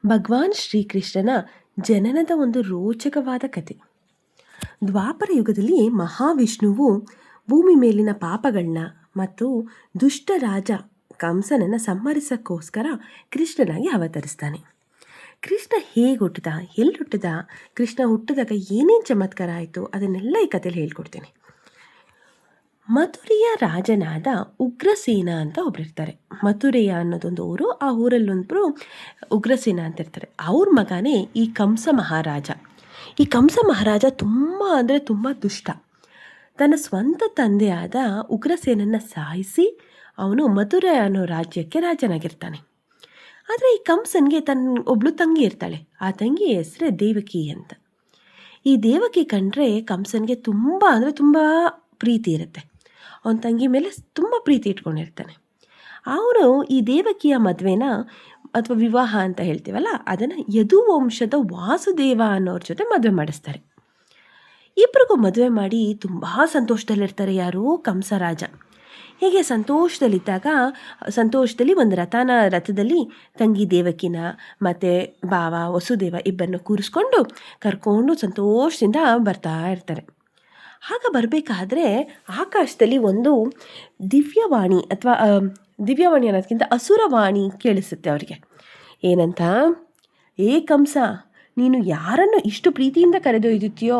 ಭಗವಾನ್ ಶ್ರೀಕೃಷ್ಣನ ಜನನದ ಒಂದು ರೋಚಕವಾದ ಕತೆ. ದ್ವಾಪರ ಯುಗದಲ್ಲಿ ಮಹಾವಿಷ್ಣುವು ಭೂಮಿ ಮೇಲಿನ ಪಾಪಗಳನ್ನ ಮತ್ತು ದುಷ್ಟ ರಾಜ ಕಂಸನನ್ನು ಸಂಹರಿಸೋಕ್ಕೋಸ್ಕರ ಕೃಷ್ಣನಾಗಿ ಅವತರಿಸ್ತಾನೆ. ಕೃಷ್ಣ ಹೇಗೆ ಹುಟ್ಟಿದ, ಎಲ್ಲಿ ಹುಟ್ಟಿದ, ಕೃಷ್ಣ ಹುಟ್ಟಿದಾಗ ಏನೇನು ಚಮತ್ಕಾರ ಆಯಿತು, ಅದನ್ನೆಲ್ಲ ಈ ಕಥೆಯಲ್ಲಿ ಹೇಳ್ಕೊಡ್ತೇನೆ. ಮಥುರೆಯ ರಾಜನಾದ ಉಗ್ರಸೇನ ಅಂತ ಒಬ್ಬರಿರ್ತಾರೆ. ಮಥುರೆಯ ಅನ್ನೋದೊಂದು ಊರು. ಆ ಊರಲ್ಲೊಂದು ಉಗ್ರಸೇನ ಅಂತ ಇರ್ತಾರೆ. ಅವ್ರ ಮಗನೇ ಈ ಕಂಸ ಮಹಾರಾಜ. ಈ ಕಂಸ ಮಹಾರಾಜ ತುಂಬ ದುಷ್ಟ. ತನ್ನ ಸ್ವಂತ ತಂದೆಯಾದ ಉಗ್ರಸೇನನ್ನು ಸಾಯಿಸಿ ಅವನು ಮಥುರೆ ಅನ್ನೋ ರಾಜ್ಯಕ್ಕೆ ರಾಜನಾಗಿರ್ತಾನೆ. ಆದರೆ ಈ ಕಂಸನಿಗೆ ಒಬ್ಳು ತಂಗಿ ಇರ್ತಾಳೆ. ಆ ತಂಗಿ ಹೆಸರೇ ದೇವಕಿ ಅಂತ. ಈ ದೇವಕಿ ಕಂಡ್ರೆ ಕಂಸನಿಗೆ ತುಂಬ ಪ್ರೀತಿ ಇರುತ್ತೆ. ಅವನ ತಂಗಿ ಮೇಲೆ ತುಂಬ ಪ್ರೀತಿ ಇಟ್ಕೊಂಡಿರ್ತಾನೆ. ಅವನು ಈ ದೇವಕಿಯ ಮದುವೆನ ಅಥವಾ ವಿವಾಹ ಅಂತ ಹೇಳ್ತೀವಲ್ಲ, ಅದನ್ನು ಯದುವಂಶದ ವಾಸುದೇವ ಅನ್ನೋರ ಜೊತೆ ಮದುವೆ ಮಾಡಿಸ್ತಾರೆ. ಇಬ್ಬರಿಗೂ ಮದುವೆ ಮಾಡಿ ತುಂಬ ಸಂತೋಷದಲ್ಲಿರ್ತಾರೆ ಯಾರು, ಕಂಸರಾಜ. ಹೀಗೆ ಸಂತೋಷದಲ್ಲಿ ಒಂದು ರಥದಲ್ಲಿ ತಂಗಿ ದೇವಕಿನ ಮತ್ತು ಭಾವ ವಸುದೇವ ಇಬ್ಬರನ್ನು ಕರ್ಕೊಂಡು ಸಂತೋಷದಿಂದ ಬರ್ತಾ ಇರ್ತಾರೆ. ಆಗ ಬರಬೇಕಾದ್ರೆ ಆಕಾಶದಲ್ಲಿ ಒಂದು ದಿವ್ಯವಾಣಿ ಅನ್ನೋದಕ್ಕಿಂತ ಅಸುರವಾಣಿ ಕೇಳಿಸುತ್ತೆ ಅವರಿಗೆ. ಏನಂತ, ಏ ಕಂಸ, ನೀನು ಯಾರನ್ನು ಇಷ್ಟು ಪ್ರೀತಿಯಿಂದ ಕರೆದೊಯ್ಯುತ್ತೀಯೋ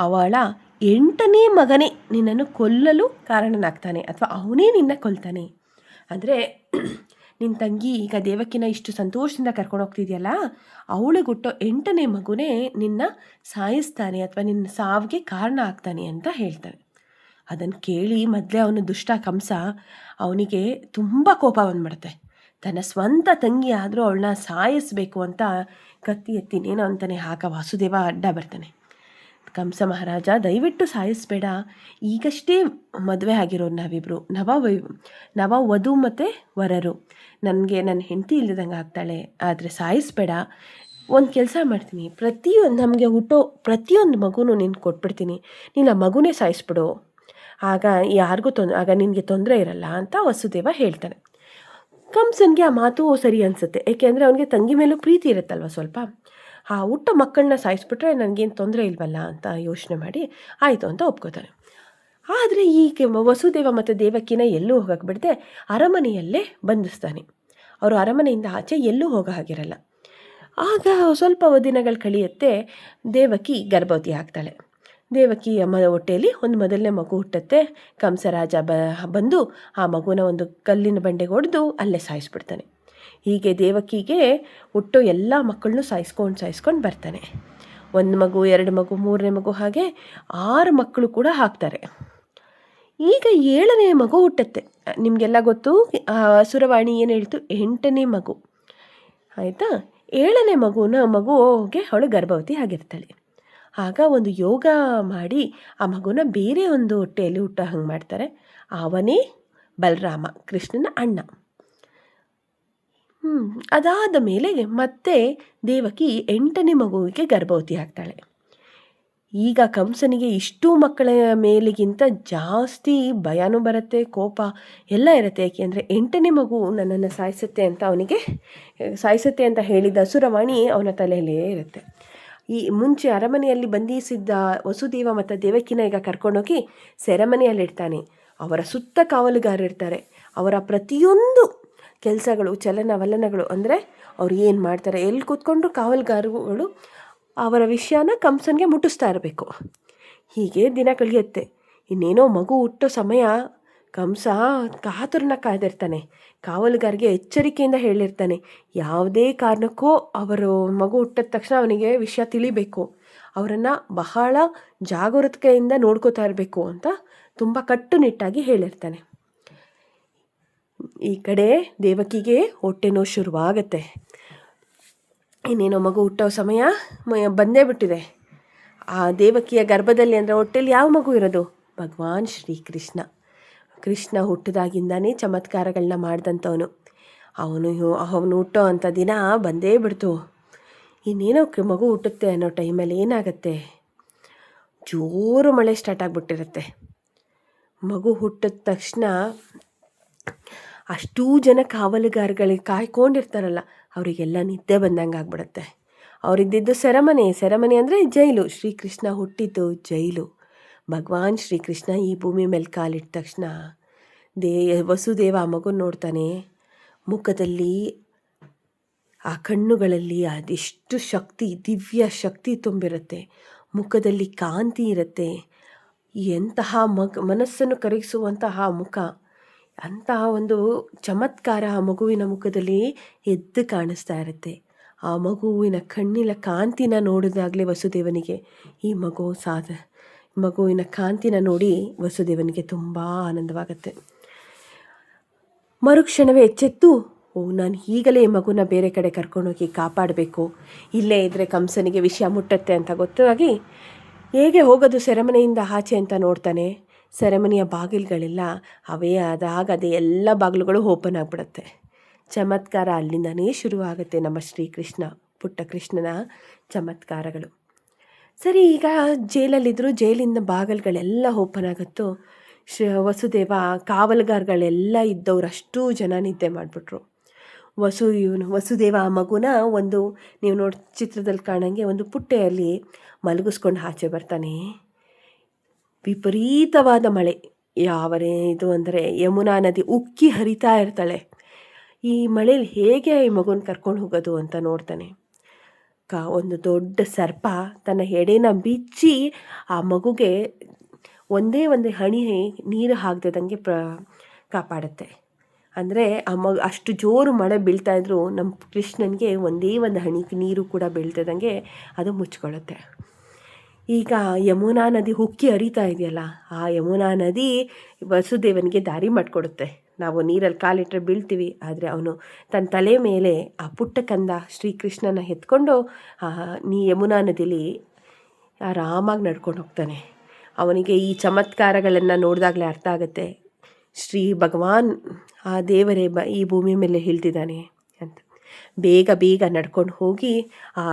ಅವಳ 8ನೇ ಮಗನೇ ನಿನ್ನನ್ನು ಕೊಲ್ಲಲು ಕಾರಣನಾಗ್ತಾನೆ, ಅಥವಾ ಅವನೇ ನಿನ್ನ ಕೊಲ್ತಾನೆ. ಅಂದರೆ ನಿನ್ನ ತಂಗಿ ಈಗ ದೇವಕಿನ ಇಷ್ಟು ಸಂತೋಷದಿಂದ ಕರ್ಕೊಂಡು ಹೋಗ್ತಿದೆಯಲ್ಲ, ಅವಳಿಗುಟ್ಟೋ 8ನೇ ಮಗುನೇ ನಿನ್ನ ಸಾಯಿಸ್ತಾನೆ ಅಥವಾ ನಿನ್ನ ಸಾವಿಗೆ ಕಾರಣ ಆಗ್ತಾನೆ ಅಂತ ಹೇಳ್ತಾನೆ. ಅದನ್ನು ಕೇಳಿ ಮೊದಲೇ ಅವನು ದುಷ್ಟ ಕಂಸ, ಅವನಿಗೆ ತುಂಬ ಕೋಪ ಬಂದ್ಬಿಡುತ್ತೆ. ತನ್ನ ಸ್ವಂತ ತಂಗಿ ಆದರೂ ಅವಳನ್ನ ಸಾಯಿಸಬೇಕು ಅಂತ ಕತ್ತಿ ಎತ್ತಿನೇನೋ ಅಂತಾನೆ. ಆಗ ವಾಸುದೇವ ಅಡ್ಡ ಬರ್ತಾನೆ. ಕಂಸ ಮಹಾರಾಜ, ದಯವಿಟ್ಟು ಸಾಯಿಸಬೇಡ, ಈಗಷ್ಟೇ ಮದುವೆ ಆಗಿರೋರು ನಾವಿಬ್ಬರು, ನವ ವಧು ಮತ್ತು ವರರು. ನನಗೆ ನನ್ನ ಹೆಂಡತಿ ಇಲ್ಲದಂಗೆ ಆಗ್ತಾಳೆ, ಆದರೆ ಸಾಯಿಸಬೇಡ. ಒಂದು ಕೆಲಸ ಮಾಡ್ತೀನಿ, ನಮಗೆ ಹುಟ್ಟೋ ಪ್ರತಿಯೊಂದು ಮಗುನೂ ನೀನು ಕೊಟ್ಬಿಡ್ತೀನಿ, ನೀನು ಆ ಮಗುನೇ ಸಾಯಿಸ್ಬಿಡು, ಆಗ ಆಗ ನಿನಗೆ ತೊಂದರೆ ಇರಲ್ಲ ಅಂತ ವಸುದೇವ ಹೇಳ್ತಾನೆ. ಕಂಸನಿಗೆ ಆ ಮಾತು ಸರಿ ಅನಿಸುತ್ತೆ. ಏಕೆಂದರೆ ಅವನಿಗೆ ತಂಗಿ ಮೇಲೂ ಪ್ರೀತಿ ಇರುತ್ತಲ್ವ ಸ್ವಲ್ಪ. ಆ ಹುಟ್ಟೋ ಮಕ್ಕಳನ್ನ ಸಾಯಿಸ್ಬಿಟ್ರೆ ನನಗೇನು ತೊಂದರೆ ಇಲ್ವಲ್ಲ ಅಂತ ಯೋಚನೆ ಮಾಡಿ ಆಯಿತು ಅಂತ ಒಪ್ಕೋತಾನೆ. ಆದರೆ ಈ ವಸುದೇವ ಮತ್ತು ದೇವಕಿನ ಎಲ್ಲೂ ಹೋಗಕ್ಕೆ ಬಿಡದೆ ಅರಮನೆಯಲ್ಲೇ ಬಂಧಿಸ್ತಾನೆ. ಅವರು ಅರಮನೆಯಿಂದ ಆಚೆ ಎಲ್ಲೂ ಹೋಗೋ ಹಾಗಿರಲ್ಲ. ಆಗ ಸ್ವಲ್ಪ ದಿನಗಳು ಕಳೆಯುತ್ತೆ. ದೇವಕಿ ಗರ್ಭವತಿ ಆಗ್ತಾಳೆ. ದೇವಕಿಯ ಹೊಟ್ಟೆಯಲ್ಲಿ ಒಂದು ಮೊದಲನೇ ಮಗು ಹುಟ್ಟುತ್ತೆ. ಕಂಸರಾಜ ಬಂದು ಆ ಮಗುನ ಒಂದು ಕಲ್ಲಿನ ಬಂಡೆಗೆ ಹೊಡೆದು ಅಲ್ಲೇ ಸಾಯಿಸ್ಬಿಡ್ತಾನೆ. ಹೀಗೆ ದೇವಕಿಗೆ ಹುಟ್ಟೋ ಎಲ್ಲ ಮಕ್ಕಳನ್ನೂ ಸಾಯಿಸ್ಕೊಂಡು ಬರ್ತಾನೆ. 1 ಮಗು, 2 ಮಗು, 3ನೇ ಮಗು, ಹಾಗೆ 6 ಮಕ್ಕಳು ಕೂಡ ಹಾಕ್ತಾರೆ. ಈಗ 7ನೇ ಮಗು ಹುಟ್ಟುತ್ತೆ. ನಿಮಗೆಲ್ಲ ಗೊತ್ತು, ಅಸುರವಾಣಿ ಏನು ಹೇಳ್ತು, 8ನೇ ಮಗು ಆಯಿತಾ. 7ನೇ ಮಗುಗೆ ಅವಳು ಗರ್ಭವತಿ ಆಗಿರ್ತಾಳೆ. ಆಗ ಒಂದು ಯೋಗ ಮಾಡಿ ಆ ಮಗುನ ಬೇರೆ ಒಂದು ಹೊಟ್ಟೆಯಲ್ಲಿ ಹುಟ್ಟೋ ಹಂಗೆ ಮಾಡ್ತಾರೆ. ಅವನೇ ಬಲರಾಮ, ಕೃಷ್ಣನ ಅಣ್ಣ. ಅದಾದ ಮೇಲೆ ಮತ್ತೆ ದೇವಕಿ 8ನೇ ಮಗುವಿಗೆ ಗರ್ಭವತಿ ಆಗ್ತಾಳೆ. ಈಗ ಕಂಸನಿಗೆ ಇಷ್ಟು ಮಕ್ಕಳ ಮೇಲಿಗಿಂತ ಜಾಸ್ತಿ ಭಯನೂ ಬರುತ್ತೆ, ಕೋಪ ಎಲ್ಲ ಇರುತ್ತೆ. ಏಕೆಂದರೆ 8ನೇ ಮಗು ನನ್ನನ್ನು ಸಾಯಿಸುತ್ತೆ ಅಂತ ಹೇಳಿದ ಅಸುರವಾಣಿ ಅವನ ತಲೆಯಲ್ಲೇ ಇರುತ್ತೆ. ಈ ಮುಂಚೆ ಅರಮನೆಯಲ್ಲಿ ಬಂಧಿಸಿದ್ದ ವಸುದೇವ ಮತ್ತು ದೇವಕಿನ ಈಗ ಕರ್ಕೊಂಡೋಗಿ ಸೆರೆಮನೆಯಲ್ಲಿಡ್ತಾನೆ. ಅವರ ಸುತ್ತ ಕಾವಲುಗಾರರಿರ್ತಾರೆ. ಅವರ ಪ್ರತಿಯೊಂದು ಕೆಲಸಗಳು, ಚಲನವಲನಗಳು, ಅಂದರೆ ಅವ್ರು ಏನು ಮಾಡ್ತಾರೆ, ಎಲ್ಲಿ ಕೂತ್ಕೊಂಡು ಕಾವಲುಗಾರಗಳು ಅವರ ವಿಷಯನ ಕಂಸನಿಗೆ ಮುಟ್ಟಿಸ್ತಾ ಇರಬೇಕು. ಹೀಗೆ ದಿನ ಕಳೆಯುತ್ತೆ. ಇನ್ನೇನೋ ಮಗು ಹುಟ್ಟೋ ಸಮಯ. ಕಂಸ ಕಾತುರನ ಕಾಯ್ದಿರ್ತಾನೆ. ಕಾವಲುಗಾರಿಗೆ ಎಚ್ಚರಿಕೆಯಿಂದ ಹೇಳಿರ್ತಾನೆ, ಯಾವುದೇ ಕಾರಣಕ್ಕೂ ಅವರು ಮಗು ಹುಟ್ಟಿದ ತಕ್ಷಣ ಅವನಿಗೆ ವಿಷಯ ತಿಳಿಬೇಕು, ಅವರನ್ನು ಬಹಳ ಜಾಗರೂಕತೆಯಿಂದ ನೋಡ್ಕೋತಾ ಇರಬೇಕು ಅಂತ ತುಂಬ ಕಟ್ಟುನಿಟ್ಟಾಗಿ ಹೇಳಿರ್ತಾನೆ. ಈ ಕಡೆ ದೇವಕಿಗೆ ಹೊಟ್ಟೆ ನೋವು ಶುರುವಾಗತ್ತೆ. ಇನ್ನೇನೋ ಮಗು ಹುಟ್ಟೋ ಸಮಯ ಬಂದೇ ಬಿಟ್ಟಿದೆ. ಆ ದೇವಕಿಯ ಗರ್ಭದಲ್ಲಿ, ಅಂದರೆ ಹೊಟ್ಟೆಯಲ್ಲಿ ಯಾವ ಮಗು ಇರೋದು, ಭಗವಾನ್ ಶ್ರೀಕೃಷ್ಣ. ಕೃಷ್ಣ ಹುಟ್ಟಿದಾಗಿಂದಾನೇ ಚಮತ್ಕಾರಗಳನ್ನ ಮಾಡಿದಂಥವನು. ಅವನು ಹುಟ್ಟೋ ಅಂಥ ದಿನ ಬಂದೇ ಬಿಡ್ತು. ಇನ್ನೇನೋ ಮಗು ಹುಟ್ಟುತ್ತೆ ಅನ್ನೋ ಟೈಮಲ್ಲಿ ಏನಾಗುತ್ತೆ, ಜೋರು ಮಳೆ ಸ್ಟಾರ್ಟ್ ಆಗಿಬಿಟ್ಟಿರುತ್ತೆ. ಮಗು ಹುಟ್ಟಿದ ತಕ್ಷಣ ಅಷ್ಟೂ ಜನ ಕಾವಲುಗಾರಗಳಿಗೆ ಕಾಯ್ಕೊಂಡಿರ್ತಾರಲ್ಲ, ಅವರಿಗೆಲ್ಲ ನಿದ್ದೆ ಬಂದಂಗೆ ಆಗ್ಬಿಡುತ್ತೆ. ಅವರಿದ್ದಿದ್ದು ಸೆರೆಮನೆ ಅಂದರೆ ಜೈಲು. ಶ್ರೀಕೃಷ್ಣ ಹುಟ್ಟಿದ್ದು ಜೈಲು. ಭಗವಾನ್ ಶ್ರೀಕೃಷ್ಣ ಈ ಭೂಮಿ ಮೇಲೆ ಕಾಲಿಟ್ಟ ತಕ್ಷಣ ವಸುದೇವ ಆ ಮಗುನ ನೋಡ್ತಾನೆ. ಮುಖದಲ್ಲಿ, ಆ ಕಣ್ಣುಗಳಲ್ಲಿ ಅದೆಷ್ಟು ಶಕ್ತಿ, ದಿವ್ಯ ಶಕ್ತಿ ತುಂಬಿರುತ್ತೆ. ಮುಖದಲ್ಲಿ ಕಾಂತಿ ಇರುತ್ತೆ. ಎಂತಹ ಮನಸ್ಸನ್ನು ಕರಗಿಸುವಂತಹ ಮುಖ, ಅಂತಹ ಒಂದು ಚಮತ್ಕಾರ ಆ ಮಗುವಿನ ಮುಖದಲ್ಲಿ ಎದ್ದು ಕಾಣಿಸ್ತಾ ಇರುತ್ತೆ. ಆ ಮಗುವಿನ ಕಣ್ಣಿನ ಕಾಂತಿನ ನೋಡಿದಾಗಲೇ ವಸುದೇವನಿಗೆ ಈ ಮಗುವಿನ ಕಾಂತಿನ ನೋಡಿ ವಸುದೇವನಿಗೆ ತುಂಬ ಆನಂದವಾಗುತ್ತೆ. ಮರುಕ್ಷಣವೇ ಎಚ್ಚೆತ್ತು, ನಾನು ಈಗಲೇ ಈ ಮಗುನ ಬೇರೆ ಕಡೆ ಕರ್ಕೊಂಡೋಗಿ ಕಾಪಾಡಬೇಕು, ಇಲ್ಲೇ ಇದ್ದರೆ ಕಂಸನಿಗೆ ವಿಷಯ ಮುಟ್ಟತ್ತೆ ಅಂತ ಗೊತ್ತಾಗಿ ಹೇಗೆ ಹೋಗೋದು ಸೆರೆಮನೆಯಿಂದ ಆಚೆ ಅಂತ ನೋಡ್ತಾನೆ. ಸೆರೆಮನೆಯ ಬಾಗಿಲುಗಳೆಲ್ಲ ಅದೇ ಎಲ್ಲ ಬಾಗಿಲುಗಳು ಓಪನ್ ಆಗಿಬಿಡುತ್ತೆ. ಚಮತ್ಕಾರ ಅಲ್ಲಿಂದನೇ ಶುರುವಾಗುತ್ತೆ. ನಮ್ಮ ಶ್ರೀಕೃಷ್ಣ, ಪುಟ್ಟ ಕೃಷ್ಣನ ಚಮತ್ಕಾರಗಳು. ಸರಿ, ಈಗ ಜೈಲಲ್ಲಿದ್ದರು. ಜೈಲಿಂದ ಬಾಗಿಲುಗಳೆಲ್ಲ ಓಪನ್ ಆಗುತ್ತೋ. ವಸುದೇವ ಕಾವಲುಗಾರಗಳೆಲ್ಲ ಇದ್ದವ್ರು ಅಷ್ಟೂ ಜನ ನಿದ್ದೆ ಮಾಡಿಬಿಟ್ರು. ವಸುದೇವ ಆ ಮಗುನ ನೀವು ಚಿತ್ರದಲ್ಲಿ ಕಾಣಂಗೆ ಒಂದು ಪುಟ್ಟೆಯಲ್ಲಿ ಮಲಗಿಸ್ಕೊಂಡು ಆಚೆ ಬರ್ತಾನೆ. ವಿಪರೀತವಾದ ಮಳೆ, ಇದು ಅಂದರೆ ಯಮುನಾ ನದಿ ಉಕ್ಕಿ ಹರಿತಾ ಇರ್ತಾಳೆ. ಈ ಮಳೇಲಿ ಹೇಗೆ ಈ ಮಗುನ ಕರ್ಕೊಂಡು ಹೋಗೋದು ಅಂತ ನೋಡ್ತಾನೆ. ಒಂದು ದೊಡ್ಡ ಸರ್ಪ ತನ್ನ ಎಡೆನ ಬಿಚ್ಚಿ ಆ ಮಗುಗೆ ಒಂದೇ ಒಂದು ಹನಿ ನೀರು ಹಾಕ್ದಂಗೆ ಕಾಪಾಡುತ್ತೆ. ಅಂದರೆ ಅಷ್ಟು ಜೋರು ಮಳೆ ಬೀಳ್ತಾ ಇದ್ರೂ ನಮ್ಮ ಕೃಷ್ಣನಿಗೆ ಒಂದೇ ಒಂದು ಹನಿ ನೀರು ಕೂಡ ಬೀಳ್ತದಂಗೆ ಅದು ಮುಚ್ಕೊಳ್ಳುತ್ತೆ. ಈಗ ಯಮುನಾ ನದಿ ಉಕ್ಕಿ ಹರಿತಾ ಇದೆಯಲ್ಲ, ಆ ಯಮುನಾ ನದಿ ವಸುದೇವನಿಗೆ ದಾರಿ ಮಾಡಿಕೊಡುತ್ತೆ. ನಾವು ನೀರಲ್ಲಿ ಕಾಲಿಟ್ಟರೆ ಬೀಳ್ತೀವಿ, ಆದರೆ ಅವನು ತನ್ನ ತಲೆ ಮೇಲೆ ಆ ಪುಟ್ಟ ಕಂದ ಶ್ರೀಕೃಷ್ಣನ ಎತ್ಕೊಂಡು ಯಮುನಾ ನದಿಲಿ ಆರಾಮಾಗಿ ನಡ್ಕೊಂಡು ಹೋಗ್ತಾನೆ. ಅವನಿಗೆ ಈ ಚಮತ್ಕಾರಗಳನ್ನು ನೋಡಿದಾಗಲೇ ಅರ್ಥ ಆಗುತ್ತೆ, ಭಗವಾನ್ ಆ ದೇವರೇ ಈ ಭೂಮಿ ಮೇಲೆ ಇಳಿದಿದ್ದಾನೆ ಅಂತ. ಬೇಗ ನಡ್ಕೊಂಡು ಹೋಗಿ ಆ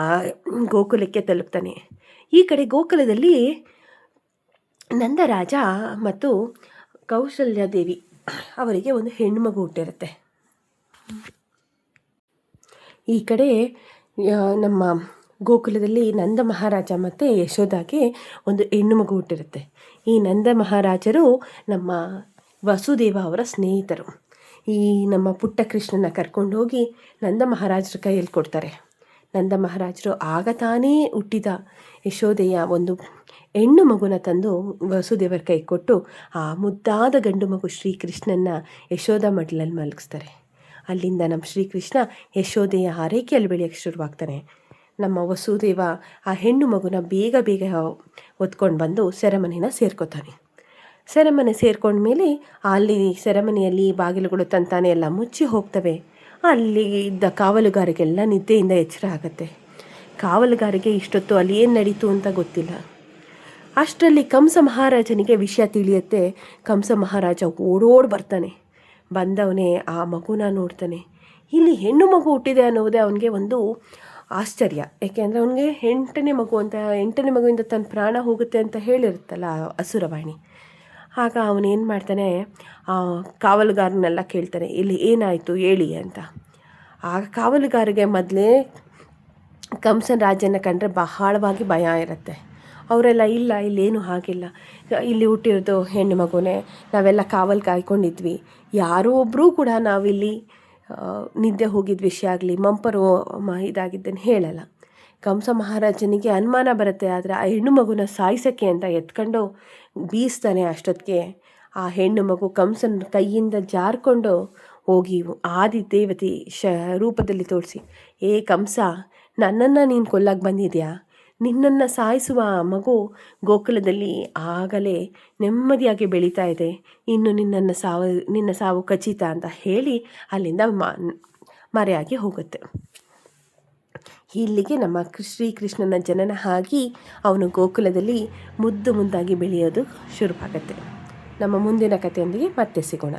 ಗೋಕುಲಕ್ಕೆ ತಲುಪ್ತಾನೆ. ಈ ಕಡೆ ಗೋಕುಲದಲ್ಲಿ ನಂದರಾಜ ಮತ್ತು ಕೌಸಲ್ಯಾದೇವಿ ಅವರಿಗೆ ಒಂದು ಹೆಣ್ಣುಮಗು ಹುಟ್ಟಿರುತ್ತೆ. ಈ ಕಡೆ ನಮ್ಮ ಗೋಕುಲದಲ್ಲಿ ನಂದ ಮಹಾರಾಜ ಮತ್ತು ಯಶೋದಾಗೆ ಒಂದು ಹೆಣ್ಣು ಮಗು ಹುಟ್ಟಿರುತ್ತೆ. ಈ ನಂದ ಮಹಾರಾಜರು ನಮ್ಮ ವಸುದೇವ ಅವರ ಸ್ನೇಹಿತರು. ಈ ನಮ್ಮ ಪುಟ್ಟ ಕೃಷ್ಣನ ಕರ್ಕೊಂಡು ಹೋಗಿ ನಂದ ಮಹಾರಾಜರ ಕೈಯಲ್ಲಿ ಕೊಡ್ತಾರೆ. ನಂದ ಮಹಾರಾಜರು ಆಗ ತಾನೇ ಹುಟ್ಟಿದ ಯಶೋದೆಯ ಒಂದು ಹೆಣ್ಣು ಮಗುನ ತಂದು ವಸುದೇವರ ಕೈ ಕೊಟ್ಟು ಆ ಮುದ್ದಾದ ಗಂಡು ಮಗು ಶ್ರೀಕೃಷ್ಣನ ಯಶೋಧ ಮಡ್ಲಲ್ಲಿ ಮಲಗಿಸ್ತಾರೆ. ಅಲ್ಲಿಂದ ನಮ್ಮ ಶ್ರೀಕೃಷ್ಣ ಯಶೋದೆಯ ಆರೈಕೆಯಲ್ಲಿ ಬೆಳೆಯೋಕ್ಕೆ ಶುರುವಾಗ್ತಾನೆ. ನಮ್ಮ ವಸುದೇವ ಆ ಹೆಣ್ಣು ಮಗುನ ಬೇಗ ಹೊತ್ಕೊಂಡು ಬಂದು ಸೆರೆಮನೆನ ಸೇರ್ಕೋತಾನೆ. ಸೆರೆಮನೆ ಸೇರ್ಕೊಂಡ್ಮೇಲೆ ಅಲ್ಲಿ ಸೆರೆಮನೆಯಲ್ಲಿ ಬಾಗಿಲುಗಳು ತಂತಾನೆ ಎಲ್ಲ ಮುಚ್ಚಿ ಹೋಗ್ತವೆ. ಅಲ್ಲಿ ಇದ್ದ ಕಾವಲುಗಾರಿಗೆಲ್ಲ ನಿದ್ದೆಯಿಂದ ಎಚ್ಚರ ಆಗುತ್ತೆ. ಕಾವಲುಗಾರಿಗೆ ಇಷ್ಟೊತ್ತು ಅಲ್ಲಿ ಏನು ನಡೀತು ಅಂತ ಗೊತ್ತಿಲ್ಲ. ಅಷ್ಟರಲ್ಲಿ ಕಂಸ ಮಹಾರಾಜನಿಗೆ ವಿಷಯ ತಿಳಿಯುತ್ತೆ. ಕಂಸ ಮಹಾರಾಜ ಓಡೋಡಿ ಬರ್ತಾನೆ. ಬಂದವನೇ ಆ ಮಗುನ ನೋಡ್ತಾನೆ. ಇಲ್ಲಿ ಹೆಣ್ಣು ಮಗು ಹುಟ್ಟಿದೆ ಅನ್ನೋದೇ ಅವನಿಗೆ ಒಂದು ಆಶ್ಚರ್ಯ. ಏಕೆಂದರೆ ಅವನಿಗೆ 8ನೇ ಮಗುವಿಂದ ತನ್ನ ಪ್ರಾಣ ಹೋಗುತ್ತೆ ಅಂತ ಹೇಳಿರುತ್ತಲ್ಲ ಅಸುರವಾಣಿ. ಆಗ ಅವನೇನು ಮಾಡ್ತಾನೆ, ಆ ಕಾವಲುಗಾರನೆಲ್ಲ ಕೇಳ್ತಾನೆ, ಇಲ್ಲಿ ಏನಾಯಿತು ಹೇಳಿ ಅಂತ. ಆಗ ಕಾವಲುಗಾರಿಗೆ ಮೊದಲೇ ಕಂಸನ ರಾಜನ ಕಂಡ್ರೆ ಬಹಳವಾಗಿ ಭಯ ಇರುತ್ತೆ. ಅವರೆಲ್ಲ ಇಲ್ಲೇನು ಆಗಿಲ್ಲ, ಇಲ್ಲಿ ಹುಟ್ಟಿರೋದು ಹೆಣ್ಣು ಮಗುನೇ, ನಾವೆಲ್ಲ ಕಾವಲು ಕಾಯ್ಕೊಂಡಿದ್ವಿ, ಯಾರೋ ಒಬ್ಬರೂ ಕೂಡ ನಾವಿಲ್ಲಿ ನಿದ್ದೆ ಹೋಗಿದ್ದ ವಿಷಯ ಆಗಲಿ ಮಂಪರು ಇದಾಗಿದ್ದನ್ನು ಹೇಳಲ್ಲ. ಕಂಸ ಮಹಾರಾಜನಿಗೆ ಅನುಮಾನ ಬರುತ್ತೆ. ಆದರೆ ಆ ಹೆಣ್ಣು ಮಗುನ ಸಾಯಿಸೋಕ್ಕೆ ಅಂತ ಎತ್ಕೊಂಡು ಬೀಸ್ತಾನೆ. ಅಷ್ಟೊತ್ತಿಗೆ ಆ ಹೆಣ್ಣು ಮಗು ಕಂಸನ ಕೈಯಿಂದ ಜಾರ್ಕೊಂಡು ಹೋಗಿ ಆದಿದೇವತೆ ರೂಪದಲ್ಲಿ ತೋರಿಸಿ, ಏ ಕಂಸ, ನನ್ನನ್ನು ನೀನು ಕೊಲ್ಲಕ್ಕೆ ಬಂದಿದ್ಯಾ? ನಿನ್ನನ್ನು ಸಾಯಿಸುವ ಮಗು ಗೋಕುಲದಲ್ಲಿ ಆಗಲೇ ನೆಮ್ಮದಿಯಾಗಿ ಬೆಳೀತಾ ಇದೆ, ಇನ್ನು ನಿನ್ನ ಸಾವು ಖಚಿತ ಅಂತ ಹೇಳಿ ಅಲ್ಲಿಂದ ಮರೆಯಾಗಿ ಹೋಗುತ್ತೆ. ಇಲ್ಲಿಗೆ ನಮ್ಮ ಶ್ರೀಕೃಷ್ಣನ ಜನನ ಆಗಿ ಅವನು ಗೋಕುಲದಲ್ಲಿ ಮುದ್ದಾಗಿ ಬೆಳೆಯೋದು ಶುರುವಾಗುತ್ತೆ. ನಮ್ಮ ಮುಂದಿನ ಕಥೆಯೊಂದಿಗೆ ಮತ್ತೆ ಸಿಗೋಣ.